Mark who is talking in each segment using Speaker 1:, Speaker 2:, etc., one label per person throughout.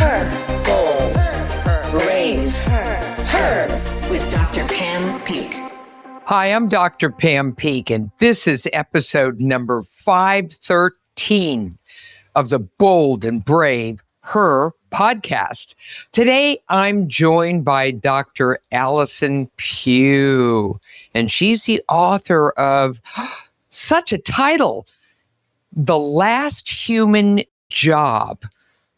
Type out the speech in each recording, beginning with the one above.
Speaker 1: Her. Bold. Brave. Her. With Dr. Pam Peak.
Speaker 2: Hi, I'm Dr. Pam Peak, and this is episode number 513 of the Bold and Brave Her podcast. Today, I'm joined by Dr. Allison Pugh, and she's the author of such a title, The Last Human Job.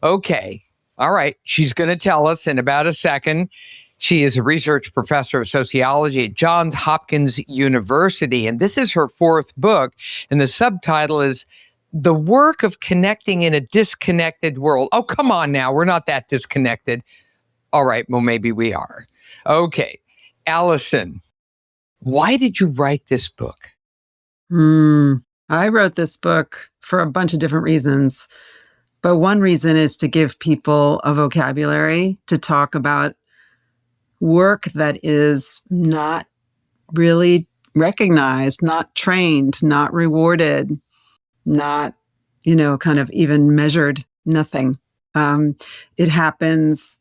Speaker 2: Okay, all right, she's going to tell us in about a second. She is a research professor of sociology at Johns Hopkins University, and this is her fourth book, and the subtitle is The Work of Connecting in a Disconnected World. Oh, come on now, we're not that disconnected. All right, well, maybe we are. Okay, Allison, why did you write this book?
Speaker 3: I wrote this book for a bunch of different reasons, but one reason is to give people a vocabulary to talk about work that is not really recognized, not trained, not rewarded, not, kind of even measured, nothing. It happens,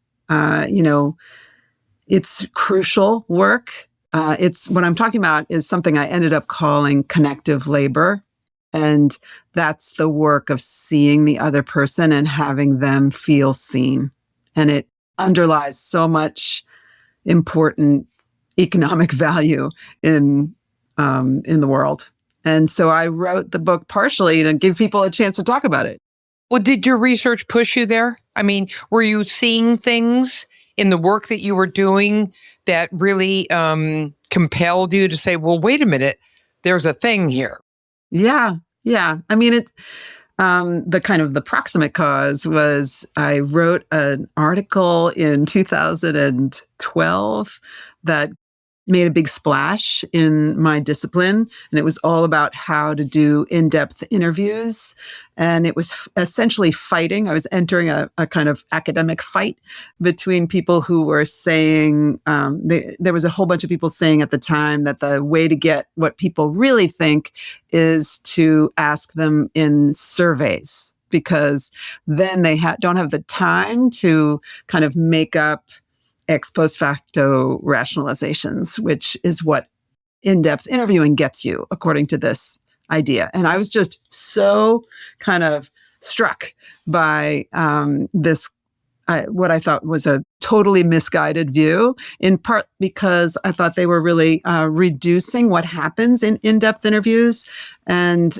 Speaker 3: it's crucial work. It's what I'm talking about is something I ended up calling connective labor. And that's the work of seeing the other person and having them feel seen. And it underlies so much important economic value in the world. And so I wrote the book partially to give people a chance to talk about it.
Speaker 2: Well, did your research push you there? I mean, were you seeing things in the work that you were doing that really compelled you to say, well, wait a minute, there's a thing here?
Speaker 3: Yeah. I mean, the proximate cause was I wrote an article in 2012 that made a big splash in my discipline. And it was all about how to do in-depth interviews. And it was essentially fighting. I was entering a kind of academic fight between people who were saying, there was a whole bunch of people saying at the time that the way to get what people really think is to ask them in surveys, because then they don't have the time to kind of make up ex post facto rationalizations, which is what in-depth interviewing gets you, according to this idea. And I was just so kind of struck by this, what I thought was a totally misguided view, in part because I thought they were really reducing what happens in in-depth interviews, and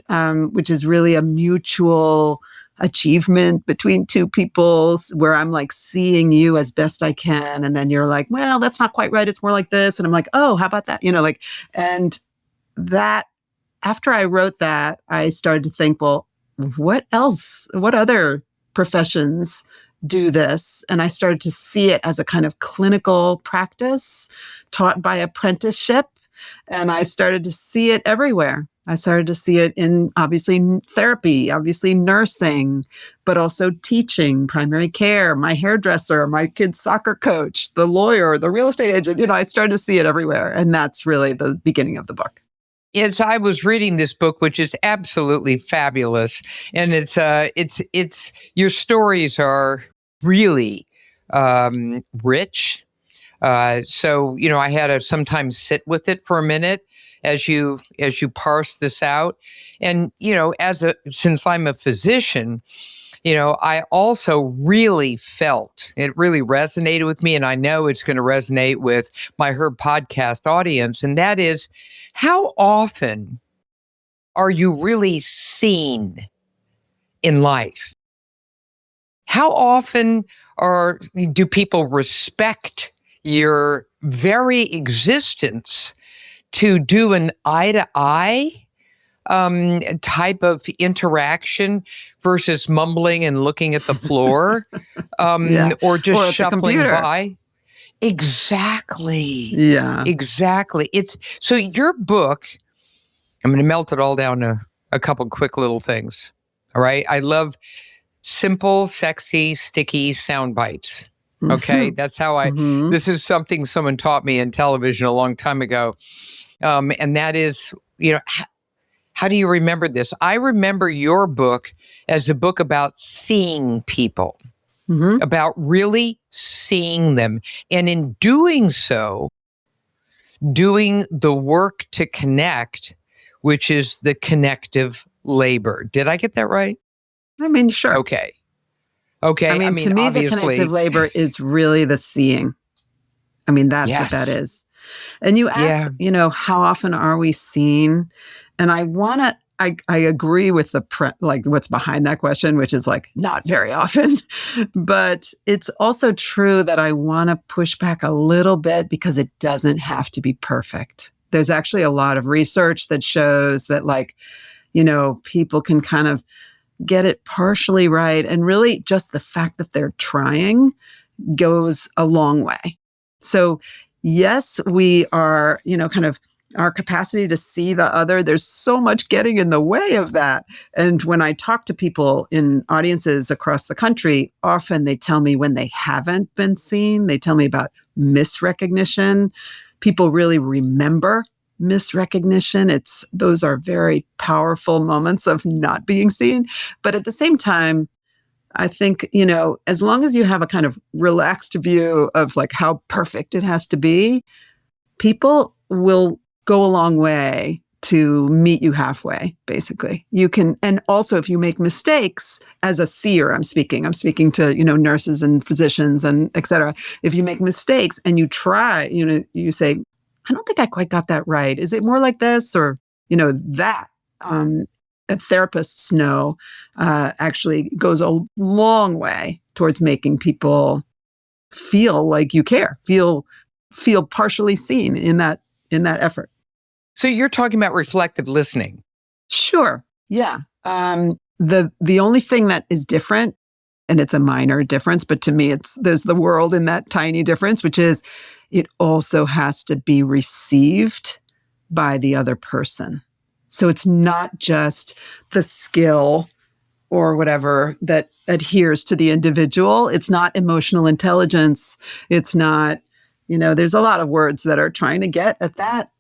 Speaker 3: which is really a mutual achievement between two people where I'm like seeing you as best I can. And then you're like, well, that's not quite right. It's more like this. And I'm like, oh, how about that? And that after I wrote that, I started to think, well, what else? What other professions do this? And I started to see it as a kind of clinical practice taught by apprenticeship. And I started to see it everywhere. I started to see it in, obviously, therapy, obviously nursing, but also teaching, primary care, my hairdresser, my kid's soccer coach, the lawyer, the real estate agent. I started to see it everywhere. And that's really the beginning of the book.
Speaker 2: Yes, I was reading this book, which is absolutely fabulous. And it's your stories are really rich. So, I had to sometimes sit with it for a minute as you parse this out. And, since I'm a physician, I also really felt, it really resonated with me, and I know it's going to resonate with my Her podcast audience. And that is, how often are you really seen in life? How often do people respect your very existence to do an eye-to-eye type of interaction versus mumbling and looking at the floor or just
Speaker 3: or
Speaker 2: shuffling by? Exactly.
Speaker 3: Yeah.
Speaker 2: Exactly. So your book, I'm going to melt it all down to a couple quick little things. All right. I love simple, sexy, sticky sound bites. Okay. That's how this is something someone taught me in television a long time ago. And that is, how do you remember this? I remember your book as a book about seeing people. about really seeing them. And in doing so, doing the work to connect, which is the connective labor. Did I get that right?
Speaker 3: I mean, sure.
Speaker 2: Okay. Okay.
Speaker 3: I mean, to me, the
Speaker 2: obviously,
Speaker 3: connective labor is really the seeing. I mean, that's what that
Speaker 2: yes.
Speaker 3: is. And you asked, how often are we seen? And I agree with like what's behind that question, which is like not very often. But it's also true that I want to push back a little bit because it doesn't have to be perfect. There's actually a lot of research that shows that people can kind of get it partially right. And really just the fact that they're trying goes a long way. So yes, we are, kind of our capacity to see the other, there's so much getting in the way of that. And when I talk to people in audiences across the country, often they tell me when they haven't been seen, they tell me about misrecognition. People really remember misrecognition. Those are very powerful moments of not being seen. But at the same time, I think, as long as you have a kind of relaxed view of like how perfect it has to be, people will go a long way to meet you halfway, basically. You can, and also if you make mistakes as a seer, I'm speaking to, nurses and physicians and et cetera. If you make mistakes and you try, you say, I don't think I quite got that right. Is it more like this or, that? Therapists know actually goes a long way towards making people feel like you care, feel partially seen in that effort.
Speaker 2: So you're talking about reflective listening.
Speaker 3: Sure. Yeah. The only thing that is different, and it's a minor difference, but to me, there's the world in that tiny difference, which is it also has to be received by the other person. So it's not just the skill or whatever that adheres to the individual. It's not emotional intelligence. It's not, there's a lot of words that are trying to get at that.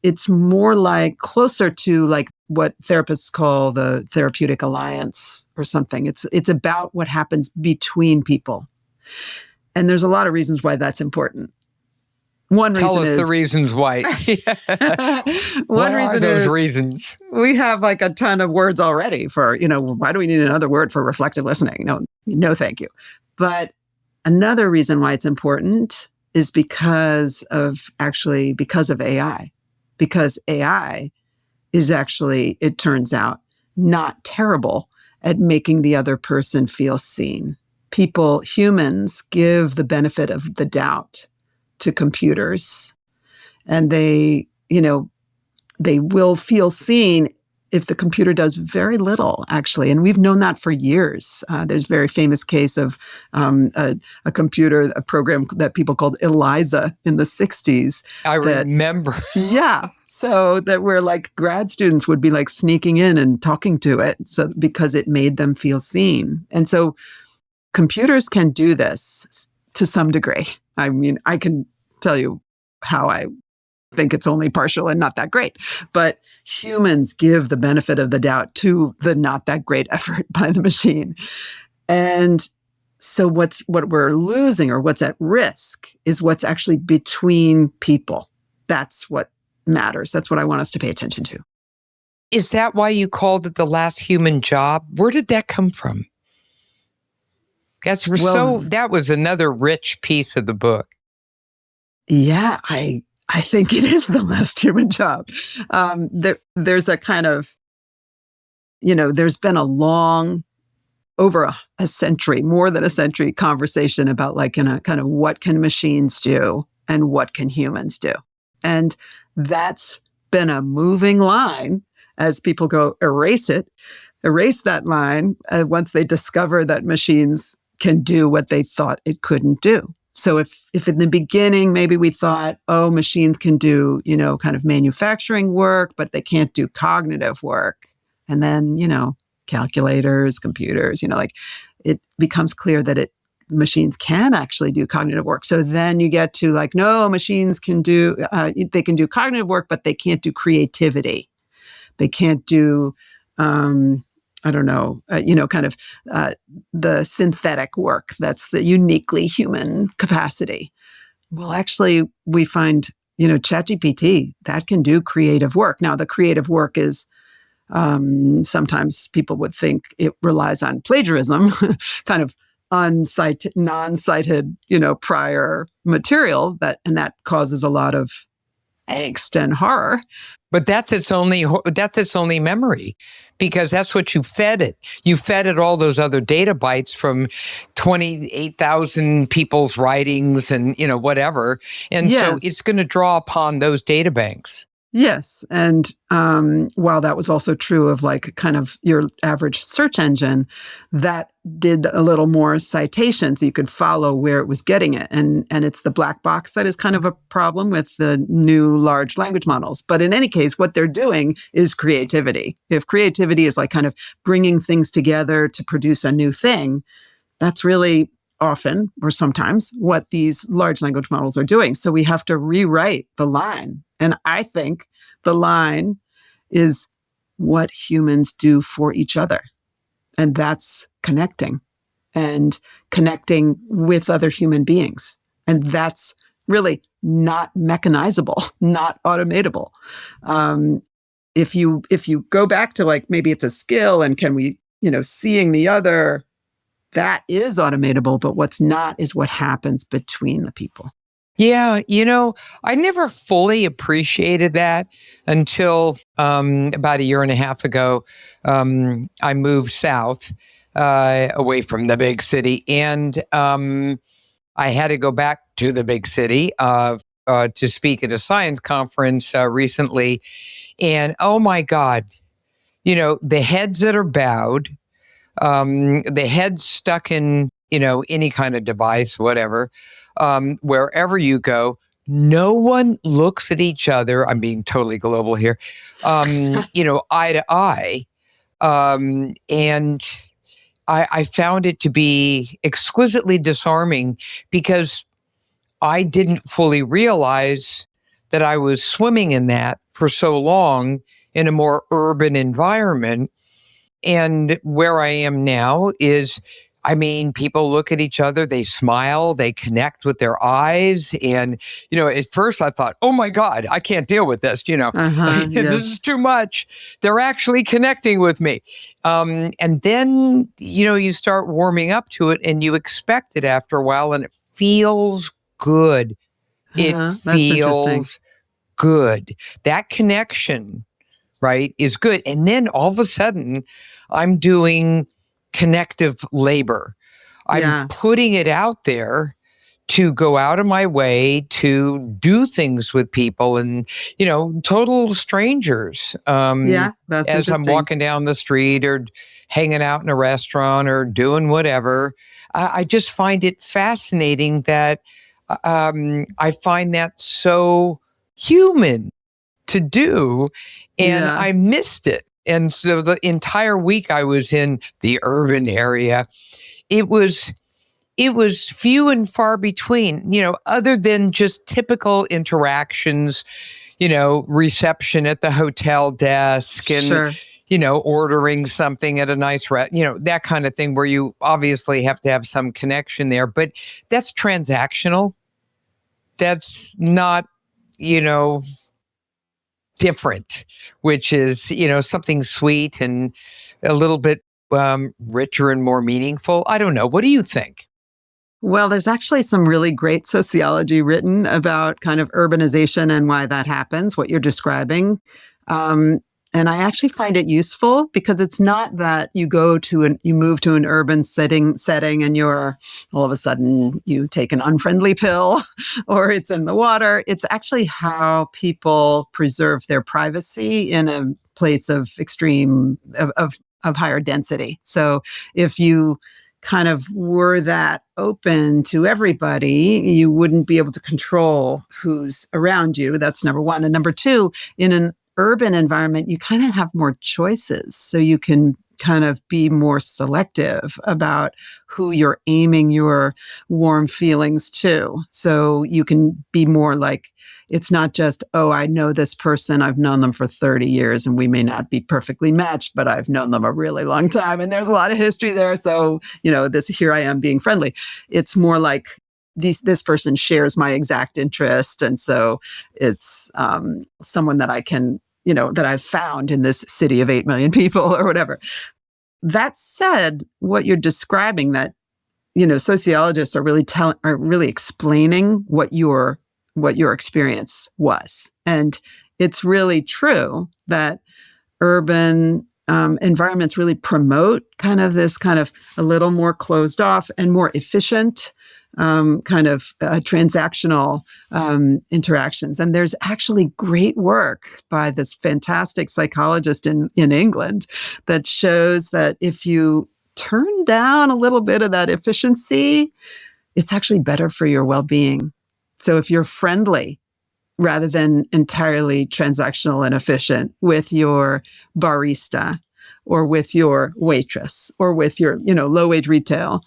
Speaker 3: It's more like closer to like what therapists call the therapeutic alliance or something. It's about what happens between people. And there's a lot of reasons why that's important.
Speaker 2: Tell us the reasons why.
Speaker 3: One
Speaker 2: what
Speaker 3: reason
Speaker 2: are those
Speaker 3: is
Speaker 2: reasons?
Speaker 3: we have like a ton of words already for, why do we need another word for reflective listening? No, thank you. But another reason why it's important is because of AI. Because AI is actually, it turns out, not terrible at making the other person feel seen. Humans give the benefit of the doubt to computers, and they will feel seen if the computer does very little, actually. And we've known that for years. There's a very famous case of a program that people called ELIZA in the 60s.
Speaker 2: I remember.
Speaker 3: Yeah. So that where like grad students would be like sneaking in and talking to it because it made them feel seen. And so computers can do this to some degree. I mean, I can tell you how I think it's only partial and not that great, but humans give the benefit of the doubt to the not that great effort by the machine. And so what we're losing or what's at risk is what's actually between people. That's what matters. That's what I want us to pay attention to.
Speaker 2: Is that why you called it the last human job? Where did that come from? That was another rich piece of the book.
Speaker 3: Yeah, I think it is the last human job. There's a kind of, there's been a long, over a century, more than a century conversation about like, kind of what can machines do and what can humans do? And that's been a moving line as people go erase that line once they discover that machines can do what they thought it couldn't do. So if in the beginning, maybe we thought, machines can do, kind of manufacturing work, but they can't do cognitive work. And then, calculators, computers, it becomes clear that machines can actually do cognitive work. So then you get to like, no, machines can they can do cognitive work, but they can't do creativity. They can't do I don't know, kind of the synthetic work that's the uniquely human capacity. Well, actually, we find, ChatGPT, that can do creative work. Now, the creative work is sometimes people would think it relies on plagiarism, kind of non-cited, prior material, and that causes a lot of angst and horror.
Speaker 2: But that's its only memory, because that's what you fed it. You fed it all those other data bytes from 28,000 people's writings and, whatever. And so it's going to draw upon those data banks.
Speaker 3: Yes. And while that was also true of like kind of your average search engine, that did a little more citation so you could follow where it was getting it. And it's the black box that is kind of a problem with the new large language models. But in any case, what they're doing is creativity. If creativity is like kind of bringing things together to produce a new thing, that's really often or sometimes what these large language models are doing. So we have to rewrite the line. And I think the line is what humans do for each other. And that's connecting and connecting with other human beings. And that's really not mechanizable, not automatable. If you go back to like, maybe it's a skill and can we, seeing the other, that is automatable, but what's not is what happens between the people.
Speaker 2: Yeah, I never fully appreciated that until about a year and a half ago. I moved south, away from the big city, and I had to go back to the big city to speak at a science conference recently. And oh my God, the heads that are bowed, the heads stuck in, any kind of device, whatever, wherever you go, no one looks at each other. I'm being totally global here, eye to eye. And I found it to be exquisitely disarming because I didn't fully realize that I was swimming in that for so long in a more urban environment. And where I am now is, people look at each other, they smile, they connect with their eyes. And, at first I thought, oh my God, I can't deal with this,
Speaker 3: Yes.
Speaker 2: This is too much. They're actually connecting with me. And then, you start warming up to it and you expect it after a while and it feels good. It feels good. That connection, right, is good. And then all of a sudden, I'm doing connective labor. I'm putting it out there to go out of my way to do things with people and, total strangers.
Speaker 3: That's
Speaker 2: as I'm walking down the street or hanging out in a restaurant or doing whatever. I just find it fascinating that I find that so human to do. And I missed it. And so the entire week I was in the urban area, it was few and far between, other than just typical interactions, reception at the hotel desk and, ordering something at a nice that kind of thing where you obviously have to have some connection there. But that's transactional. That's not, different, which is, something sweet and a little bit richer and more meaningful. I don't know. What do you think?
Speaker 3: Well, there's actually some really great sociology written about kind of urbanization and why that happens, what you're describing. And I actually find it useful because it's not that you move to an urban setting and you're all of a sudden you take an unfriendly pill or it's in the water. It's actually how people preserve their privacy in a place of extreme, of higher density. So if you kind of were that open to everybody, you wouldn't be able to control who's around you. That's number one. And number two, in an urban environment, you kind of have more choices. So you can kind of be more selective about who you're aiming your warm feelings to. So you can be more like, it's not just, oh, I know this person, I've known them for 30 years and we may not be perfectly matched, but I've known them a really long time and there's a lot of history there. So, here I am being friendly. It's more like this person shares my exact interest. And so it's someone that I can, that I've found in this city of 8 million people or whatever. That said, what you're describing, that, sociologists are really explaining what your experience was. And it's really true that urban environments really promote kind of a little more closed off and more efficient transactional interactions. And there's actually great work by this fantastic psychologist in England that shows that if you turn down a little bit of that efficiency, it's actually better for your well-being. So if you're friendly rather than entirely transactional and efficient with your barista or with your waitress or with your, low-wage retail,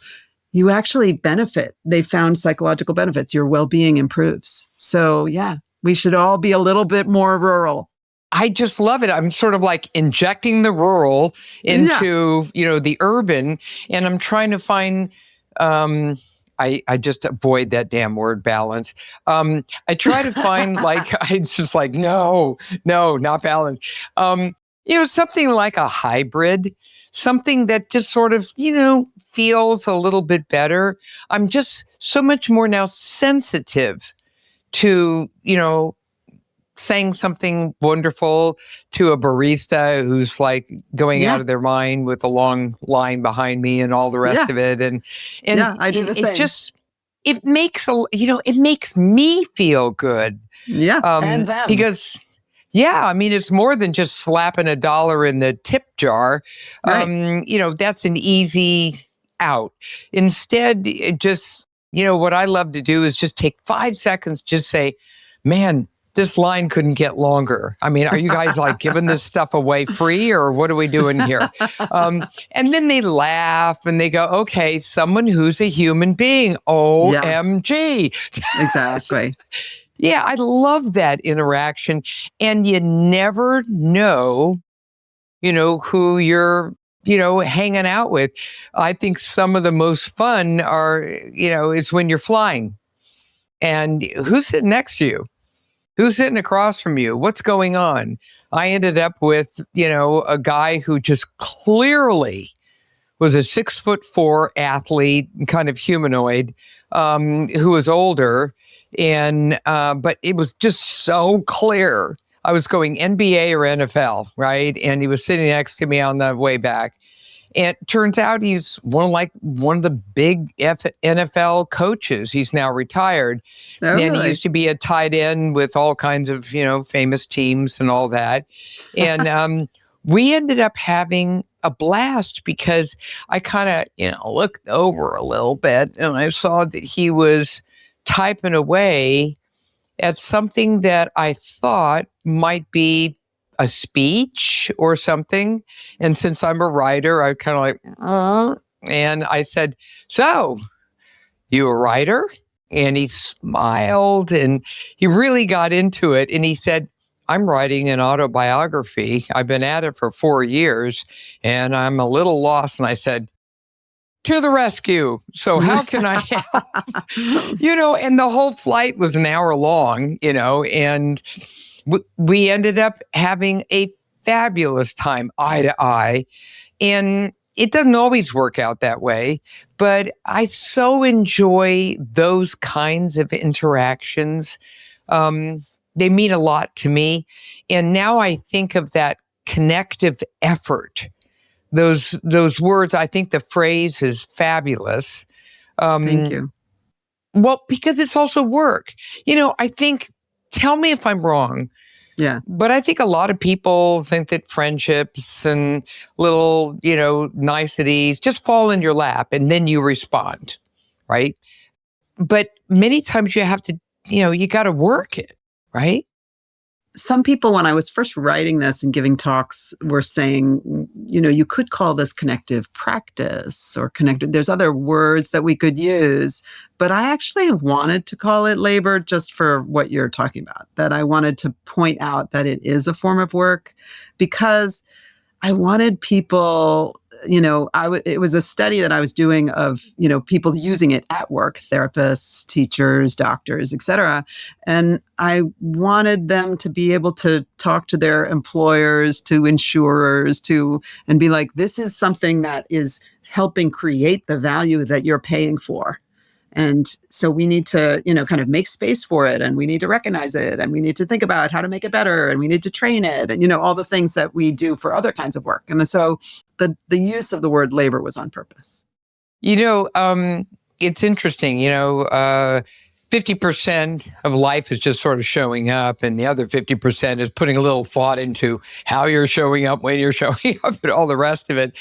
Speaker 3: you actually benefit. They found psychological benefits. Your well-being improves. So yeah, we should all be a little bit more rural.
Speaker 2: I just love it. I'm sort of like injecting the rural into, the urban, and I'm trying to find, I just avoid that damn word balance. I try to find it's just like, no, not balance. Something like a hybrid, something that just sort of, feels a little bit better. I'm just so much more now sensitive to, saying something wonderful to a barista who's like going out of their mind with a long line behind me and all the rest of it. And
Speaker 3: I do the same.
Speaker 2: It makes it makes me feel good.
Speaker 3: Yeah. And them.
Speaker 2: Because it's more than just slapping $1 in the tip jar.
Speaker 3: Right.
Speaker 2: That's an easy out. Instead, it just, what I love to do is just take 5 seconds, just say, man, this line couldn't get longer. I mean, are you guys like giving this stuff away free or what are we doing here? And then they laugh and they go, okay, someone who's a human being. OMG.
Speaker 3: Exactly.
Speaker 2: Yeah, I love that interaction. And you never know, who you're, hanging out with. I think some of the most fun are, is when you're flying. And who's sitting next to you? Who's sitting across from you? What's going on? I ended up with, a guy who just clearly was a 6'4" athlete, kind of humanoid, who was older. And, but it was just so clear. I was going NBA or NFL, right? And he was sitting next to me on the way back. And it turns out he's one of the big NFL coaches. He's now retired.
Speaker 3: Oh,
Speaker 2: and
Speaker 3: really?
Speaker 2: He used to be a tight end with all kinds of, famous teams and all that. And we ended up having a blast because I kind of, looked over a little bit and I saw that he was typing away at something that I thought might be a speech or something. And since I'm a writer, I kind of like, and I said, so you a writer? And he smiled and he really got into it. And he said, I'm writing an autobiography. I've been at it for 4 years and I'm a little lost. And I said, to the rescue. So how can I help? And the whole flight was an hour long, and we ended up having a fabulous time eye to eye. And it doesn't always work out that way, but I so enjoy those kinds of interactions. They mean a lot to me. And now I think of that connective effort. Those words, I think the phrase is fabulous.
Speaker 3: Thank you.
Speaker 2: Well, because it's also work. I think, tell me if I'm wrong.
Speaker 3: Yeah.
Speaker 2: But I think a lot of people think that friendships and little, niceties just fall in your lap and then you respond, right? But many times you have to, you got to work it, right?
Speaker 3: some people, when I was first writing this and giving talks, were saying, you could call this connective practice or connected. There's other words that we could use, but I actually wanted to call it labor just for what you're talking about, that I wanted to point out that it is a form of work because I wanted people, it was a study that I was doing of, people using it at work, therapists, teachers, doctors, et cetera. And I wanted them to be able to talk to their employers, to insurers, and be like, this is something that is helping create the value that you're paying for. And so we need to, kind of make space for it, and we need to recognize it, and we need to think about how to make it better, and we need to train it, and, all the things that we do for other kinds of work. And so the use of the word labor was on purpose.
Speaker 2: It's interesting, 50% of life is just sort of showing up, and the other 50% is putting a little thought into how you're showing up, when you're showing up, and all the rest of it.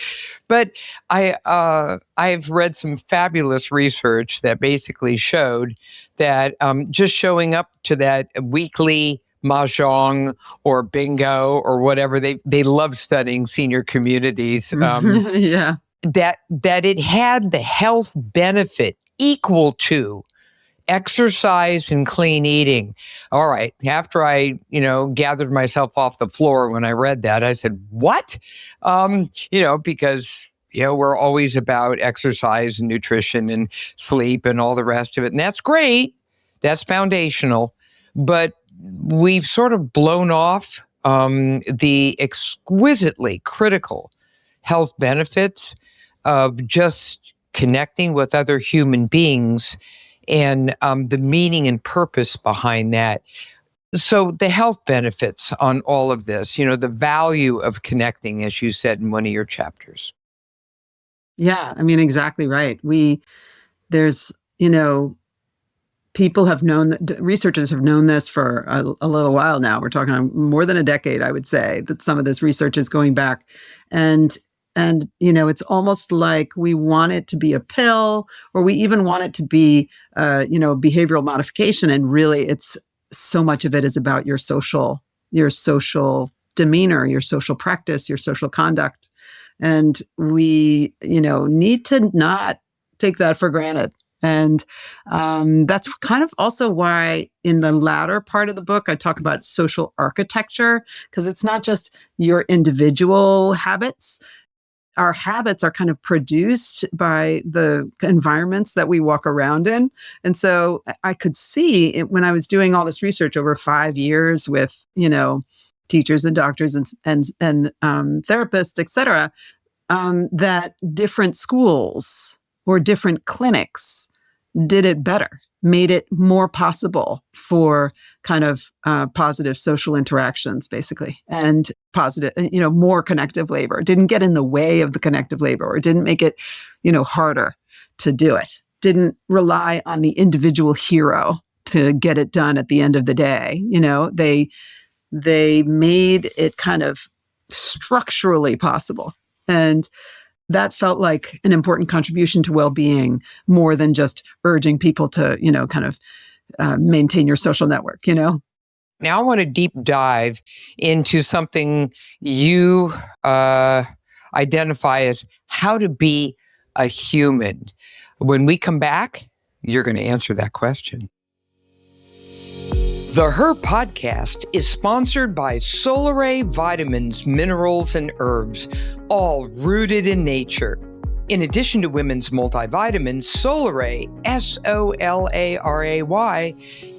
Speaker 2: But I've read some fabulous research that basically showed that just showing up to that weekly mahjong or bingo or whatever, they love studying senior communities.
Speaker 3: Yeah.
Speaker 2: That it had the health benefit equal to exercise and clean eating. All right. After I, gathered myself off the floor when I read that, I said, what? Because, we're always about exercise and nutrition and sleep and all the rest of it. And that's great. That's foundational. But we've sort of blown off the exquisitely critical health benefits of just connecting with other human beings and the meaning and purpose behind that. So the health benefits on all of this, the value of connecting, as you said in one of your chapters.
Speaker 3: Yeah, exactly right. There's, people have known that, researchers have known this for a little while now. We're talking more than a decade, I would say, that some of this research is going back. And it's almost like we want it to be a pill, or we even want it to be, behavioral modification. And really, it's so much of it is about your social demeanor, your social practice, your social conduct. And we, need to not take that for granted. And that's kind of also why in the latter part of the book, I talk about social architecture, because it's not just your individual habits. Our habits are kind of produced by the environments that we walk around in. And so I could see it when I was doing all this research over 5 years with, teachers and doctors and therapists, et cetera, that different schools or different clinics did it better, made it more possible for kind of positive social interactions, basically, and positive, more connective labor. Didn't get in the way of the connective labor, or didn't make it, harder to do it. Didn't rely on the individual hero to get it done at the end of the day. They made it kind of structurally possible. And that felt like an important contribution to well-being, more than just urging people to, maintain your social network, Now
Speaker 2: I want to deep dive into something you identify as how to be a human. When we come back, you're going to answer that question. The Her podcast is sponsored by Solaray Vitamins, Minerals, and Herbs, all rooted in nature. In addition to women's multivitamins, Solaray, Solaray,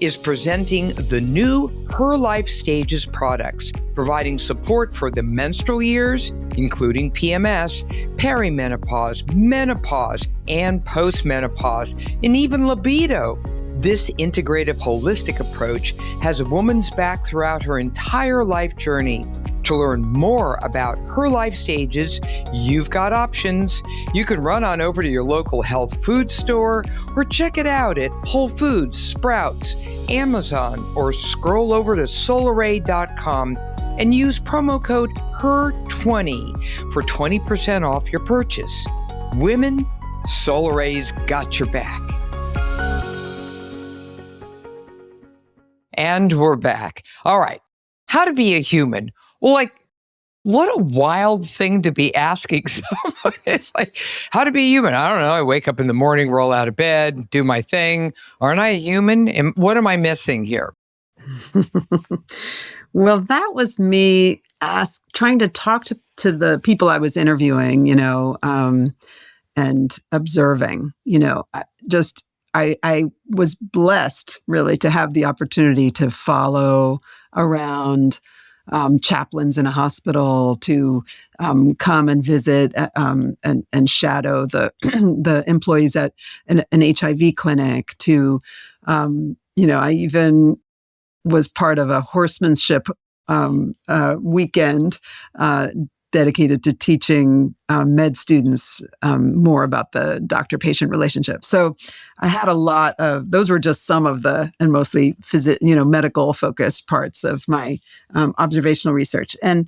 Speaker 2: is presenting the new Her Life Stages products, providing support for the menstrual years, including PMS, perimenopause, menopause, and postmenopause, and even libido. This integrative, holistic approach has a woman's back throughout her entire life journey. To learn more about Her Life Stages, you've got options. You can run on over to your local health food store or check it out at Whole Foods, Sprouts, Amazon, or scroll over to solaray.com and use promo code HER20 for 20% off your purchase. Women, Solaray's got your back. And we're back. All right. how to be a human. Well, like, what a wild thing to be asking someone. It's like, how to be a human? I don't know. I wake up in the morning, roll out of bed, do my thing. Aren't I a human? And what am I missing here?
Speaker 3: Well, that was me trying to talk to the people I was interviewing, and observing, I was blessed really to have the opportunity to follow around chaplains in a hospital, to come and visit and shadow the the employees at an HIV clinic. I even was part of a horsemanship weekend dedicated to teaching med students more about the doctor-patient relationship. So I had a lot of, those were just some of the, and mostly medical focused parts of my observational research. And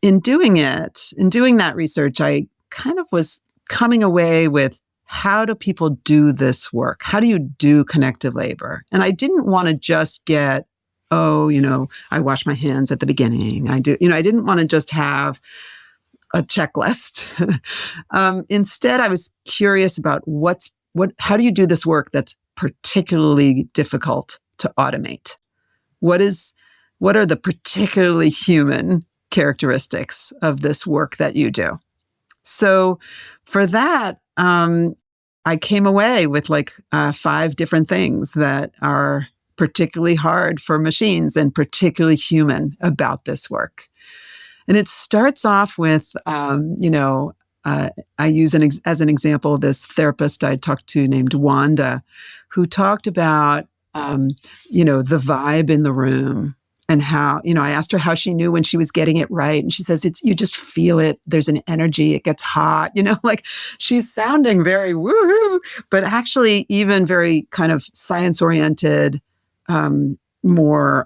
Speaker 3: in doing that research, I kind of was coming away with, how do people do this work? How do you do connective labor? And I didn't want to just get, I wash my hands at the beginning. I didn't want to just have a checklist. Instead, I was curious about how do you do this work that's particularly difficult to automate? What are the particularly human characteristics of this work that you do? So for that, I came away with 5 different things that are particularly hard for machines and particularly human about this work. And it starts off with, I use as an example this therapist I talked to named Wanda, who talked about, the vibe in the room. And how, I asked her how she knew when she was getting it right. And she says, you just feel it. There's an energy. It gets hot, she's sounding very woohoo, but actually even very kind of science-oriented, more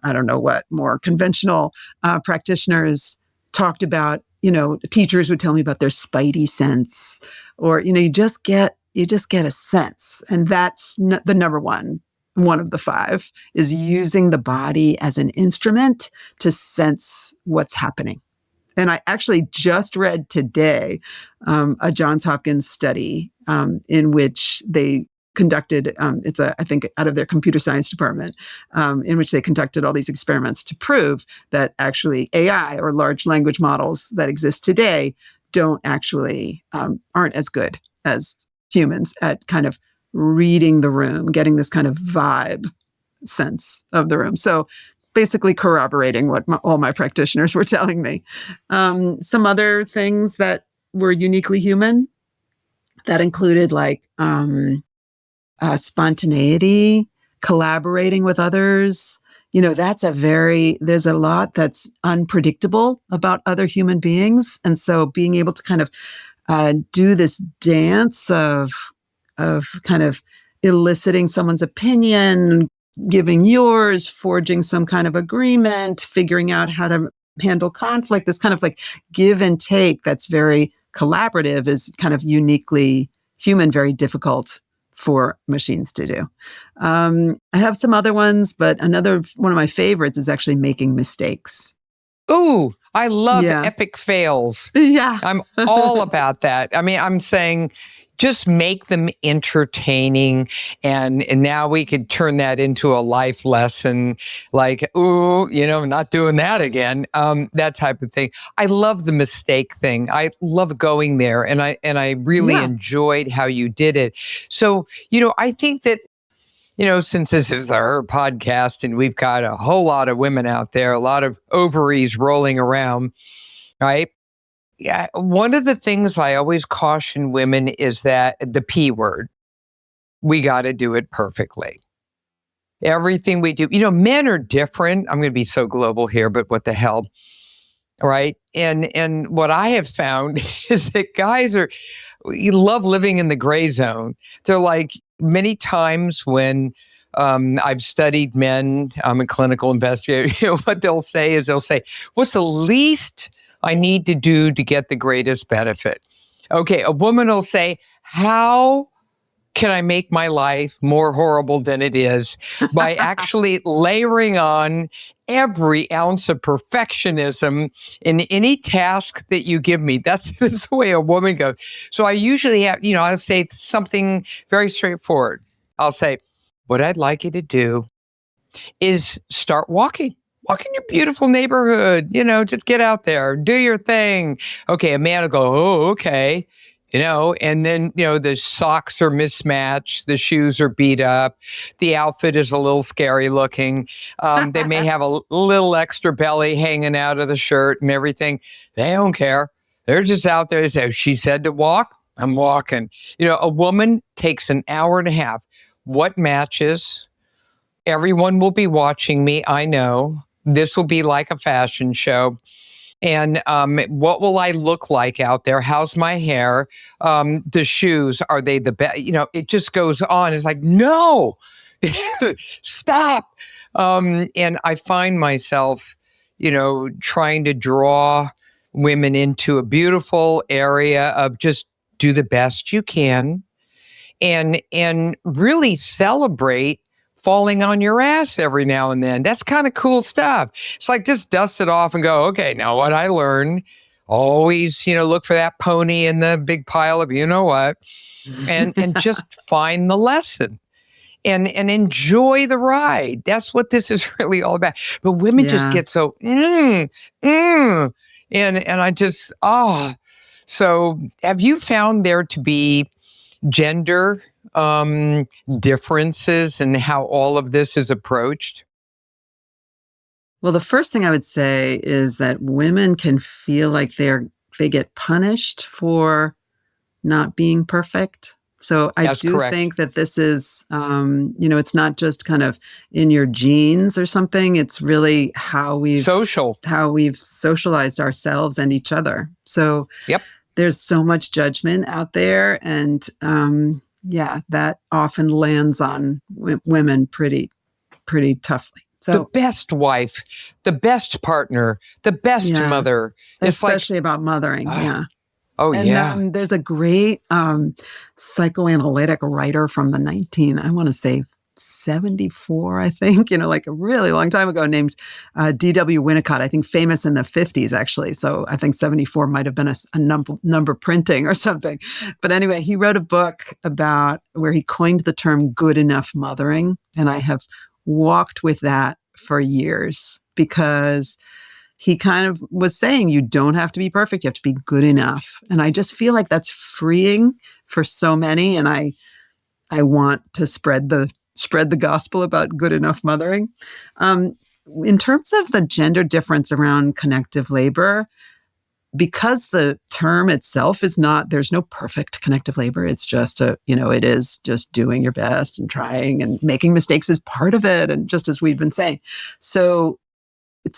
Speaker 3: conventional practitioners talked about, teachers would tell me about their spidey sense, or, you just get a sense. And that's the number one of the 5 is using the body as an instrument to sense what's happening. And I actually just read today a Johns Hopkins study in which they conducted, I think out of their computer science department, in which they conducted all these experiments to prove that actually AI or large language models that exist today aren't as good as humans at kind of reading the room, getting this kind of vibe sense of the room. So basically corroborating what all my practitioners were telling me. Some other things that were uniquely human that included spontaneity, collaborating with others. There's a lot that's unpredictable about other human beings. And so being able to kind of do this dance of kind of eliciting someone's opinion, giving yours, forging some kind of agreement, figuring out how to handle conflict, this kind of give and take that's very collaborative is kind of uniquely human, very difficult for machines to do. I have some other ones, but another one of my favorites is actually making mistakes.
Speaker 2: Ooh, I love epic fails.
Speaker 3: Yeah.
Speaker 2: I'm all about that. I mean, I'm saying just make them entertaining. And now we could turn that into a life lesson, not doing that again. That type of thing. I love the mistake thing. I love going there. And I really enjoyed how you did it. So, I think that, since this is our podcast and we've got a whole lot of women out there, a lot of ovaries rolling around, right? Yeah, one of the things I always caution women is that the P word, we got to do it perfectly. Everything we do, men are different. I'm going to be so global here, but what the hell, right? And what I have found is that guys you love living in the gray zone. They're like many times when I've studied men, I'm a clinical investigator, what they'll say, what's the least I need to do to get the greatest benefit? Okay, a woman will say, how can I make my life more horrible than it is by actually layering on every ounce of perfectionism in any task that you give me. That's the way a woman goes. So I usually have, I'll say something very straightforward. I'll say, what I'd like you to do is start walking. Walk in your beautiful neighborhood, just get out there, do your thing. Okay, a man will go, oh, okay. And then, the socks are mismatched, the shoes are beat up, the outfit is a little scary looking. They may have a little extra belly hanging out of the shirt and everything. They don't care. They're just out there. They say, she said to walk, I'm walking. A woman takes an hour and a half. What matches? Everyone will be watching me. I know. This will be like a fashion show. And what will I look like out there? How's my hair? The shoes, are they the best? It just goes on. It's like, no, stop. And I find myself, trying to draw women into a beautiful area of just do the best you can and really celebrate falling on your ass every now and then. That's kind of cool stuff. It's like just dust it off and go, okay, now what I learned, always, look for that pony in the big pile of what, and just find the lesson and enjoy the ride. That's what this is really all about. But women just get so, and I just, So have you found there to be gender differences in how all of this is approached?
Speaker 3: Well, the first thing I would say is that women can feel like they get punished for not being perfect. So I do think that this is, it's not just kind of in your genes or something. It's really how we've socialized ourselves and each other. So there's so much judgment out there, and that often lands on women pretty toughly. So
Speaker 2: the best wife, the best partner, the best mother.
Speaker 3: Especially about mothering,
Speaker 2: And
Speaker 3: there's a great psychoanalytic writer from the 1974, I think, like a really long time ago, named D.W. Winnicott, I think famous in the 50s, actually. So I think 74 might have been a number printing or something. But anyway, he wrote a book about where he coined the term good enough mothering. And I have walked with that for years because he kind of was saying you don't have to be perfect, you have to be good enough. And I just feel like that's freeing for so many. And I want to spread the gospel about good enough mothering. In terms of the gender difference around connective labor, because the term itself is not, there's no perfect connective labor. It's just it is just doing your best and trying, and making mistakes is part of it. And just as we've been saying, so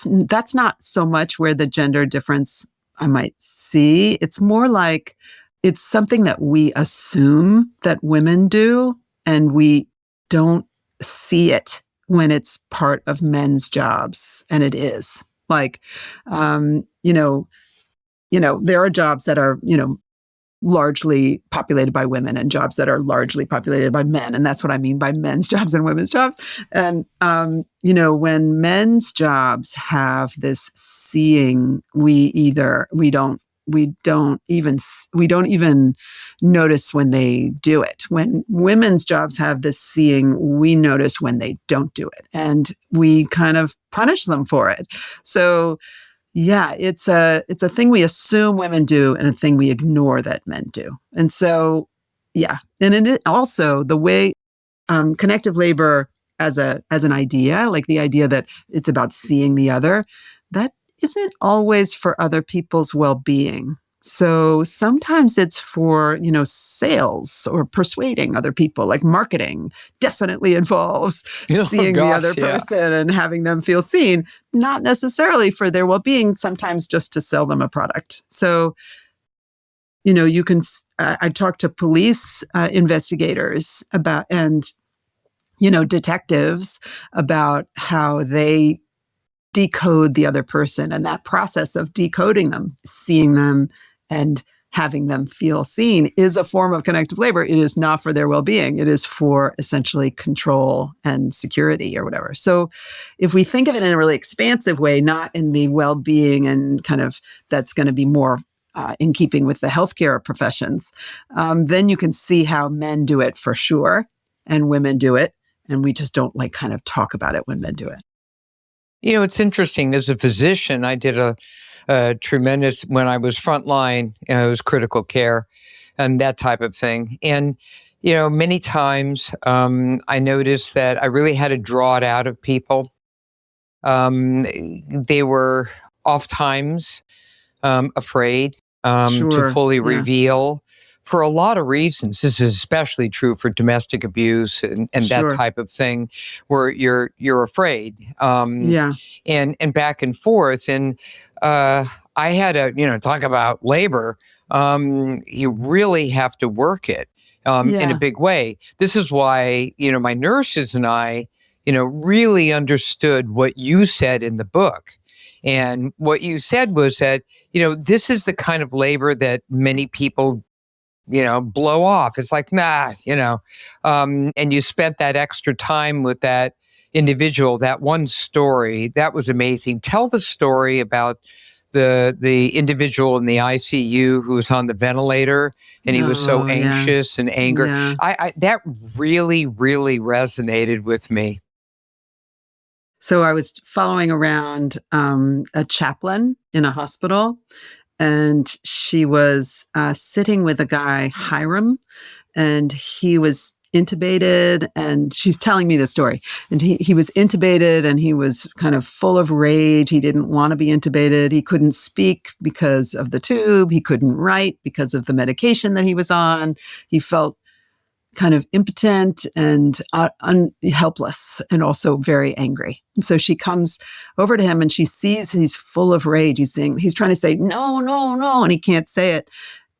Speaker 3: that's not so much where the gender difference I might see. It's more like it's something that we assume that women do, and we don't see it when it's part of men's jobs. And it is like, there are jobs that are, largely populated by women and jobs that are largely populated by men. And that's what I mean by men's jobs and women's jobs. And, when men's jobs have this seeing, we don't even notice when they do it. When women's jobs have this seeing, we notice when they don't do it, and we kind of punish them for it. So it's a thing we assume women do and a thing we ignore that men do. And so, and it also the way connective labor as an idea, like the idea that it's about seeing the other, that isn't always for other people's well-being. So sometimes it's for, sales or persuading other people, like marketing definitely involves seeing the other person and having them feel seen, not necessarily for their well-being, sometimes just to sell them a product. So, you can, I talk to police investigators about, and, detectives about how they decode the other person, and that process of decoding them, seeing them, and having them feel seen is a form of connective labor. It is not for their well-being. It is for essentially control and security or whatever. So if we think of it in a really expansive way, not in the well-being and kind of that's going to be more in keeping with the healthcare professions, then you can see how men do it for sure and women do it. And we just don't like kind of talk about it when men do it.
Speaker 2: It's interesting. As a physician, I did a tremendous, when I was frontline, it was critical care and that type of thing. And, many times I noticed that I really had to draw it out of people. They were oftentimes afraid to
Speaker 3: Sure.
Speaker 2: fully
Speaker 3: Yeah.
Speaker 2: reveal for a lot of reasons. This is especially true for domestic abuse and that
Speaker 3: Sure.
Speaker 2: type of thing, where you're afraid.
Speaker 3: Yeah.
Speaker 2: And back and forth. And I had to, talk about labor. You really have to work it in a
Speaker 3: Yeah.
Speaker 2: big way. This is why, my nurses and I, really understood what you said in the book. And what you said was that, this is the kind of labor that many people, blow off. It's like, nah, and you spent that extra time with that individual, that one story. That was amazing. Tell the story about the individual in the ICU who was on the ventilator and he was so
Speaker 3: Oh, yeah.
Speaker 2: anxious and anger.
Speaker 3: Yeah.
Speaker 2: I that really, really resonated with me.
Speaker 3: So I was following around a chaplain in a hospital, and she was sitting with a guy, Hiram, and he was intubated, and she's telling me the story. And he was intubated, and he was kind of full of rage. He didn't want to be intubated. He couldn't speak because of the tube. He couldn't write because of the medication that he was on. He felt kind of impotent and helpless and also very angry. So she comes over to him and she sees he's full of rage. He's trying to say, no, no, no, and he can't say it.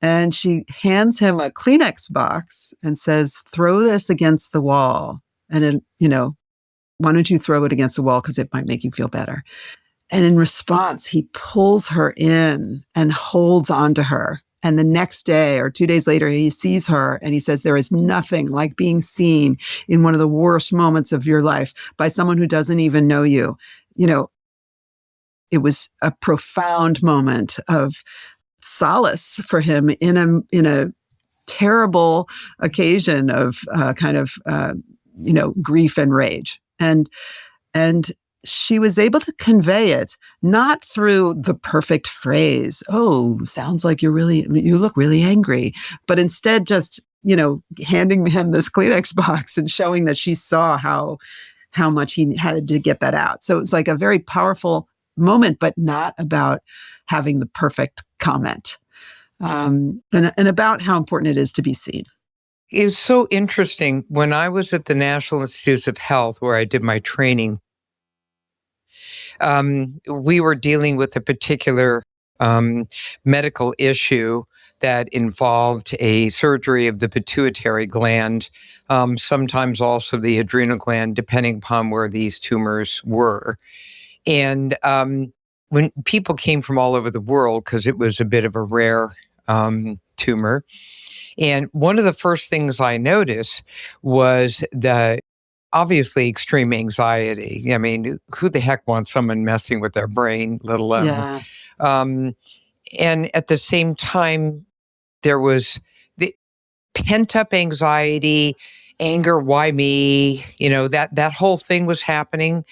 Speaker 3: And she hands him a Kleenex box and says, throw this against the wall. And then, why don't you throw it against the wall? Because it might make you feel better. And in response, he pulls her in and holds onto her. And the next day or 2 days later, he sees her and he says, there is nothing like being seen in one of the worst moments of your life by someone who doesn't even know you. It was a profound moment of solace for him in a terrible occasion of grief and rage. And she was able to convey it, not through the perfect phrase, oh, sounds like you look really angry, but instead just, handing him this Kleenex box and showing that she saw how much he had to get that out. So it's like a very powerful moment, but not about having the perfect comment, and about how important it is to be seen.
Speaker 2: It's so interesting. When I was at the National Institutes of Health, where I did my training, we were dealing with a particular medical issue that involved a surgery of the pituitary gland, sometimes also the adrenal gland, depending upon where these tumors were. And when people came from all over the world, because it was a bit of a rare tumor, and one of the first things I noticed was the obviously extreme anxiety. I mean, who the heck wants someone messing with their brain, let alone?
Speaker 3: Yeah.
Speaker 2: And at the same time, there was the pent-up anxiety, anger, why me? That whole thing was happening.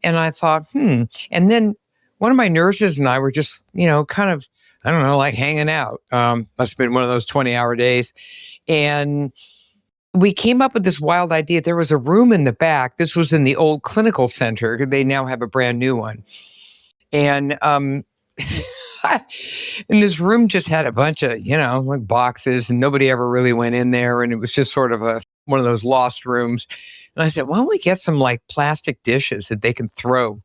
Speaker 2: And I thought, And then one of my nurses and I were just, kind of, I don't know, like hanging out. Must have been one of those 20-hour days. And we came up with this wild idea. There was a room in the back. This was in the old clinical center. They now have a brand new one. And and this room just had a bunch of, like boxes, and nobody ever really went in there. And it was just sort of one of those lost rooms. And I said, why don't we get some like plastic dishes that they can throw,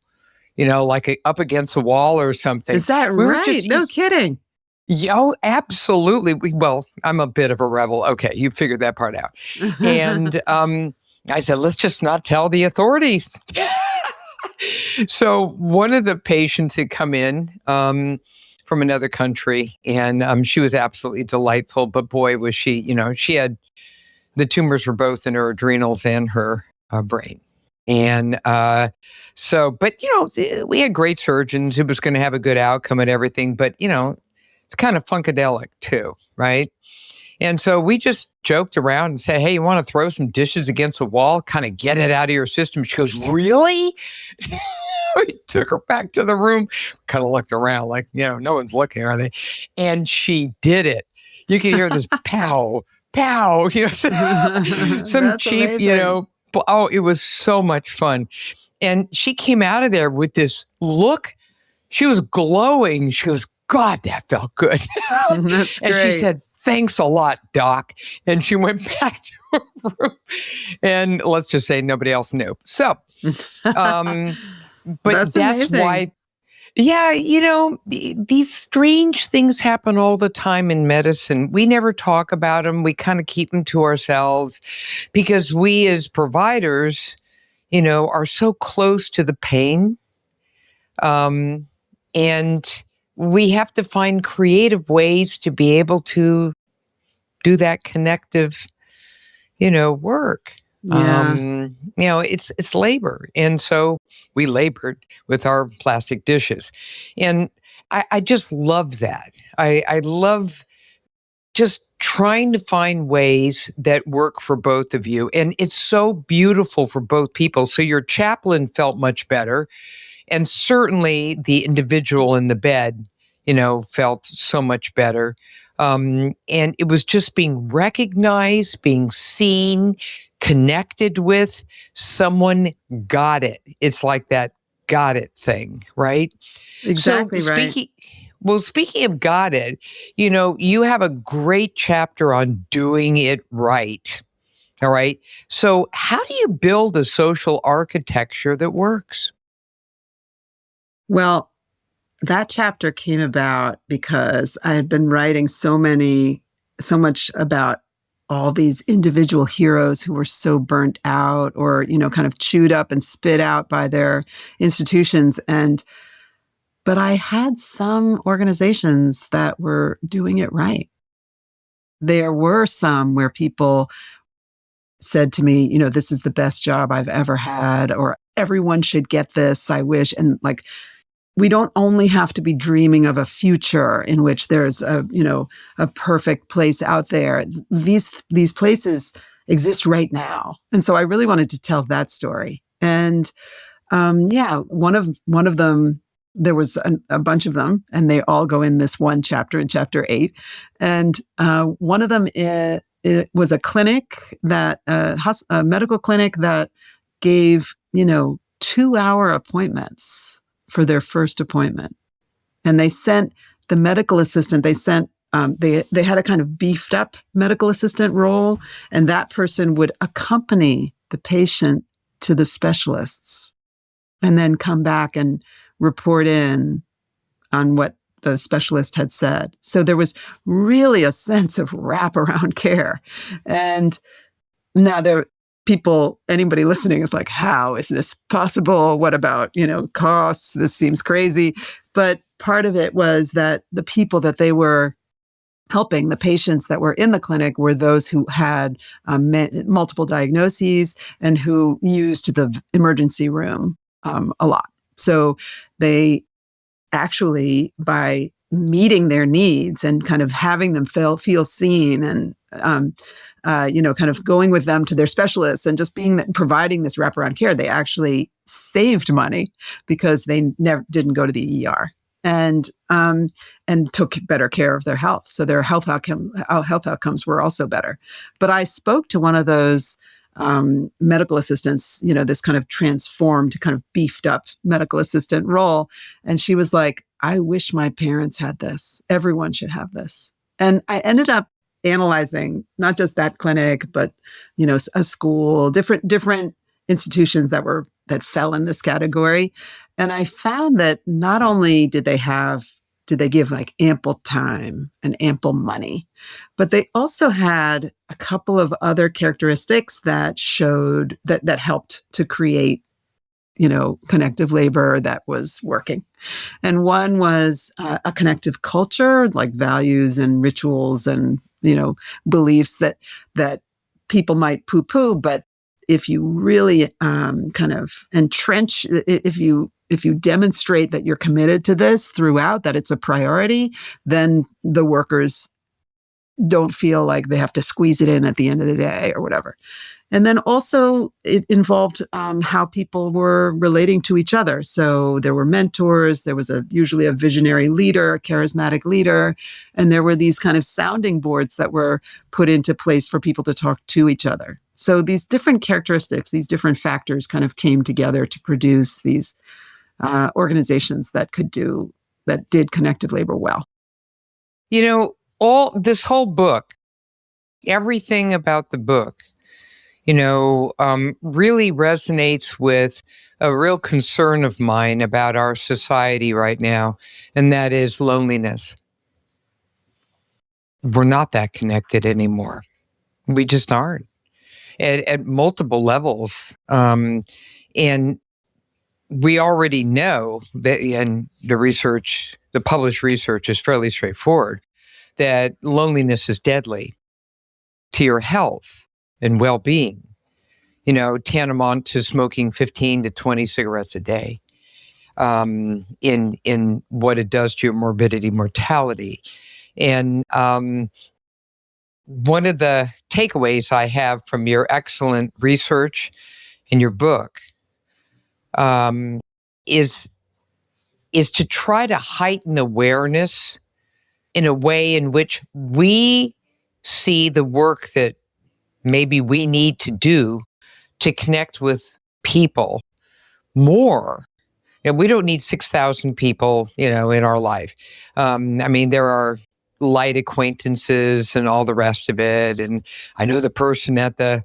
Speaker 2: like up against the wall or something.
Speaker 3: Is that
Speaker 2: We were
Speaker 3: right?
Speaker 2: just-
Speaker 3: No kidding.
Speaker 2: Yo, absolutely. Well, I'm a bit of a rebel. Okay, you figured that part out. And I said, let's just not tell the authorities. So one of the patients had come in from another country, and she was absolutely delightful. But boy, was she, she had the tumors were both in her adrenals and her brain. And but we had great surgeons. It was going to have a good outcome and everything. But, it's kind of funkadelic too, right? And so we just joked around and said, hey, you want to throw some dishes against the wall, kind of get it out of your system? She goes, really? We took her back to the room, kind of looked around like, no one's looking, are they? And she did it. You can hear this pow, pow, some cheap,
Speaker 3: amazing.
Speaker 2: Oh, it was so much fun. And she came out of there with this look. She was glowing. She goes, God, that felt good.
Speaker 3: That's
Speaker 2: and
Speaker 3: great.
Speaker 2: she said, thanks a lot, Doc. And she went back to her room. And let's just say nobody else knew. So, but that's
Speaker 3: amazing.
Speaker 2: why, these strange things happen all the time in medicine. We never talk about them. We kind of keep them to ourselves because we as providers, are so close to the pain. And we have to find creative ways to be able to do that connective, work.
Speaker 3: Yeah.
Speaker 2: It's labor. And so we labored with our plastic dishes. And I just love that. I love just trying to find ways that work for both of you. And it's so beautiful for both people. So your chaplain felt much better. And certainly the individual in the bed, felt so much better. And it was just being recognized, being seen, connected with. Someone got it. It's like that got it thing, right?
Speaker 3: Exactly
Speaker 2: So
Speaker 3: right.
Speaker 2: speaking of got it, you have a great chapter on doing it right. All right. So how do you build a social architecture that works?
Speaker 3: Well, that chapter came about because I had been writing so much about all these individual heroes who were so burnt out or, kind of chewed up and spit out by their institutions. But I had some organizations that were doing it right. There were some where people said to me, this is the best job I've ever had, or everyone should get this, I wish. And we don't only have to be dreaming of a future in which there's a perfect place out there. These places exist right now. And so I really wanted to tell that story. And one of them, there was a bunch of them, and they all go in this one chapter in chapter 8. And one of them it was a clinic a medical clinic that gave 2-hour appointments for their first appointment. And they sent the medical assistant, they had a kind of beefed up medical assistant role, and that person would accompany the patient to the specialists and then come back and report in on what the specialist had said. So there was really a sense of wraparound care. And now anybody listening is like, how is this possible? What about, costs? This seems crazy. But part of it was that the people that they were helping, the patients that were in the clinic, were those who had multiple diagnoses and who used the emergency room a lot. So they actually, by meeting their needs and kind of having them feel seen and kind of going with them to their specialists and just providing this wraparound care, they actually saved money because they never didn't go to the ER and took better care of their health. So their health outcomes were also better. But I spoke to one of those medical assistants, this kind of transformed, kind of beefed up medical assistant role. And she was like, I wish my parents had this. Everyone should have this. And I ended up analyzing not just that clinic, but, a school, different institutions that fell in this category. And I found that not only did they give ample time and ample money, but they also had a couple of other characteristics that showed that helped to create connective labor that was working. And one was a connective culture, like values and rituals and, beliefs that people might poo-poo, but if you really kind of entrench, if you demonstrate that you're committed to this throughout, that it's a priority, then the workers don't feel like they have to squeeze it in at the end of the day or whatever. And then also it involved how people were relating to each other. So there were mentors, there was usually a visionary leader, a charismatic leader, and there were these kind of sounding boards that were put into place for people to talk to each other. So these different characteristics, these different factors kind of came together to produce these organizations that did connective labor well.
Speaker 2: This whole book, everything about the book, really resonates with a real concern of mine about our society right now, and that is loneliness. We're not that connected anymore. We just aren't at multiple levels. And we already know that, and the published research is fairly straightforward, that loneliness is deadly to your health and well-being, tantamount to smoking 15 to 20 cigarettes a day, in what it does to your morbidity, mortality. And one of the takeaways I have from your excellent research in your book is to try to heighten awareness in a way in which we see the work that maybe we need to do to connect with people more. And we don't need 6,000 people, in our life. There are light acquaintances and all the rest of it. And I know the person at the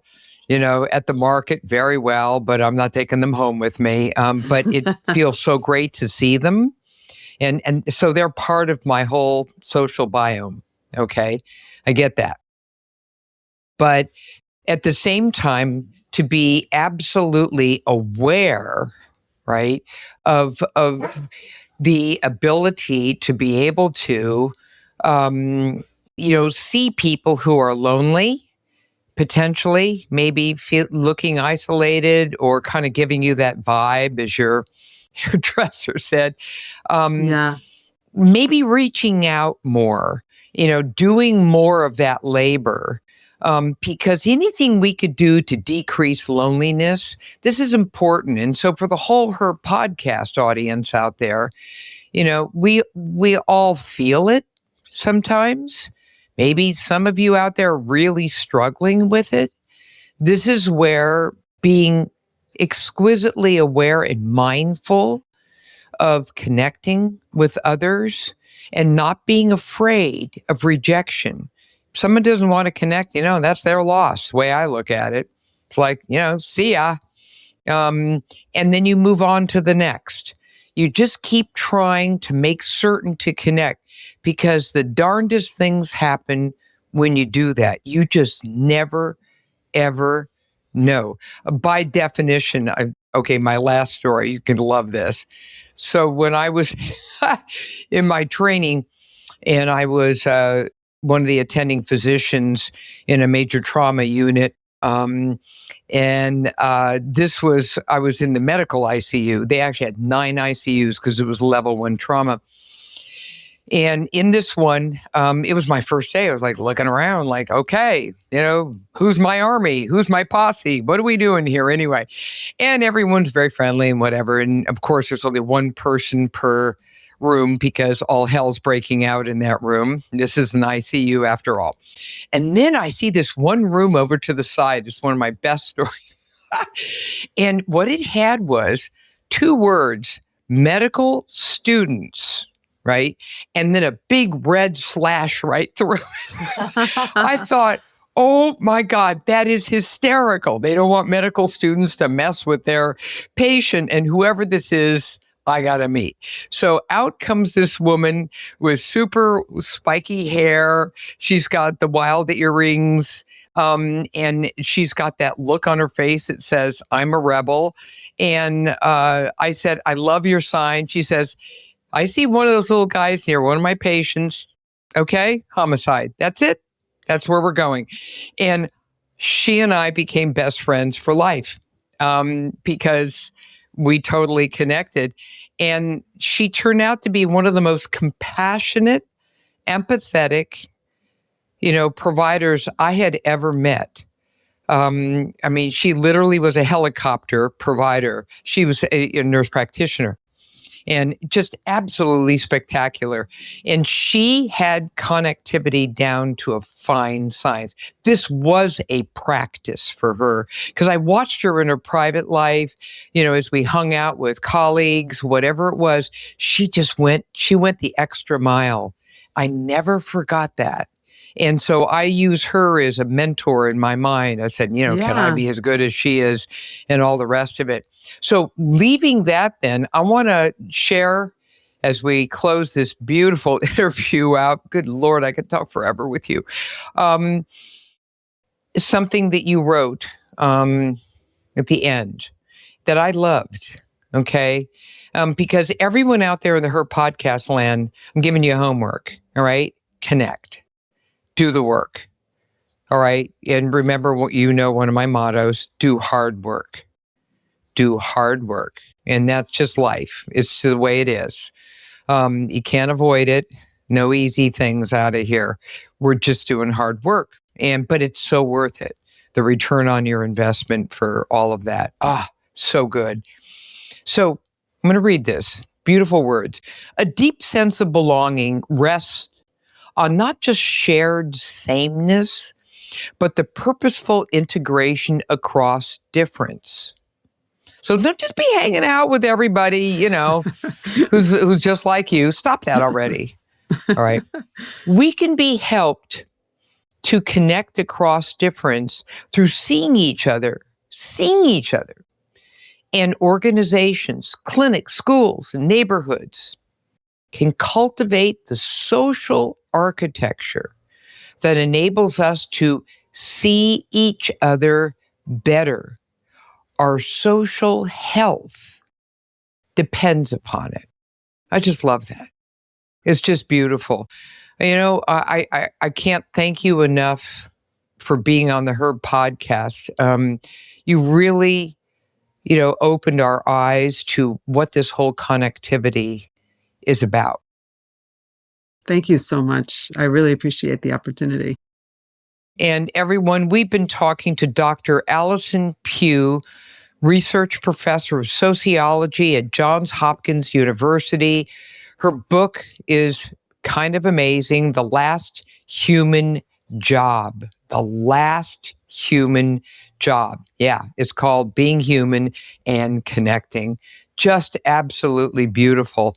Speaker 2: market very well, but I'm not taking them home with me. But it feels so great to see them. And so they're part of my whole social biome. Okay. I get that. But at the same time, to be absolutely aware, right, of the ability to be able to, see people who are lonely, potentially, maybe looking isolated or kind of giving you that vibe, as your dresser said.
Speaker 3: Yeah.
Speaker 2: Maybe reaching out more, doing more of that labor. Because anything we could do to decrease loneliness, this is important. And so for the whole Her podcast audience out there, we all feel it sometimes. Maybe some of you out there are really struggling with it. This is where being exquisitely aware and mindful of connecting with others and not being afraid of rejection. Someone doesn't want to connect, that's their loss, the way I look at it. It's like, see ya. And then you move on to the next. You just keep trying to make certain to connect, because the darndest things happen when you do that. You just never, ever know. By definition, my last story, you can love this. So when I was in my training, and I was one of the attending physicians in a major trauma unit. I was in the medical ICU. They actually had 9 ICUs because it was level 1 trauma. And in this one, it was my first day. I was like looking around like, okay, who's my army? Who's my posse? What are we doing here anyway? And everyone's very friendly and whatever. And of course, there's only one person per room because all hell's breaking out in that room. This is an ICU after all. And then I see this one room over to the side. It's one of my best stories. And what it had was 2 words, medical students, right? And then a big red slash right through it. I thought, oh my God, that is hysterical. They don't want medical students to mess with their patient, and whoever this is, I got to meet. So out comes this woman with super spiky hair. She's got the wild earrings. And she's got that look on her face that says, I'm a rebel. And I said, I love your sign. She says, I see one of those little guys near one of my patients. Okay, homicide. That's it. That's where we're going. And she and I became best friends for life because we totally connected. And she turned out to be one of the most compassionate, empathetic, providers I had ever met. She literally was a helicopter provider. She was a nurse practitioner. And just absolutely spectacular. And she had connectivity down to a fine science. This was a practice for her because I watched her in her private life, as we hung out with colleagues, whatever it was, she went the extra mile. I never forgot that. And so I use her as a mentor in my mind. I said, can I be as good as she is and all the rest of it? So leaving that then, I want to share as we close this beautiful interview out. Good Lord, I could talk forever with you. Something that you wrote at the end that I loved, okay? Because everyone out there in the Her Podcast land, I'm giving you homework, all right? Connect. Do the work. All right. And remember what one of my mottos, do hard work. Do hard work. And that's just life. It's the way it is. You can't avoid it. No easy things out of here. We're just doing hard work. But it's so worth it. The return on your investment for all of that. So good. So I'm going to read this. Beautiful words. A deep sense of belonging rests on not just shared sameness, but the purposeful integration across difference. So don't just be hanging out with everybody, who's just like you. Stop that already. All right. We can be helped to connect across difference through seeing each other. And organizations, clinics, schools, and neighborhoods can cultivate the social architecture that enables us to see each other better. Our social health depends upon it. I just love that. It's just beautiful. I can't thank you enough for being on the Her Podcast. You really, opened our eyes to what this whole connectivity is about.
Speaker 3: Thank you so much. I really appreciate the opportunity.
Speaker 2: And everyone, we've been talking to Dr. Allison Pugh, Research Professor of Sociology at Johns Hopkins University. Her book is kind of amazing, The Last Human Job. The Last Human Job. Yeah, it's called Being Human and Connecting. Just absolutely beautiful.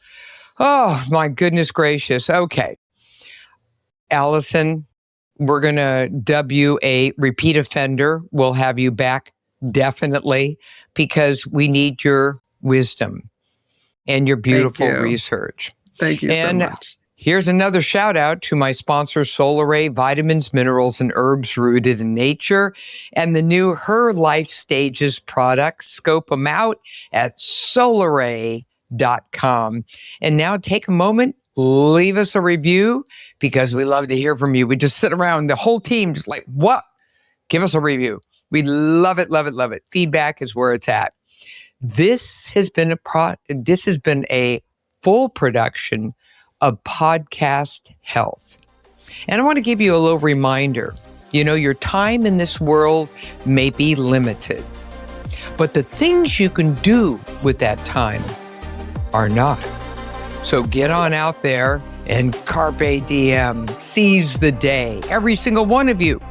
Speaker 2: Oh, my goodness gracious. Okay. Allison, we're going to dub you a repeat offender. We'll have you back definitely because we need your wisdom and your beautiful research.
Speaker 3: Thank you so much.
Speaker 2: Here's another shout out to my sponsor, Solaray, vitamins, minerals, and herbs rooted in nature, and the new Her Life Stages products. Scope them out at Solaray.com. And now take a moment, leave us a review because we love to hear from you. We just sit around, the whole team, just like, what? Give us a review. We love it, love it, love it. Feedback is where it's at. This has been a full production of Podcast Health. And I want to give you a little reminder. Your time in this world may be limited, but the things you can do with that time are not. So get on out there and carpe diem, seize the day, every single one of you.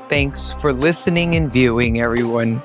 Speaker 2: Thanks for listening and viewing, everyone.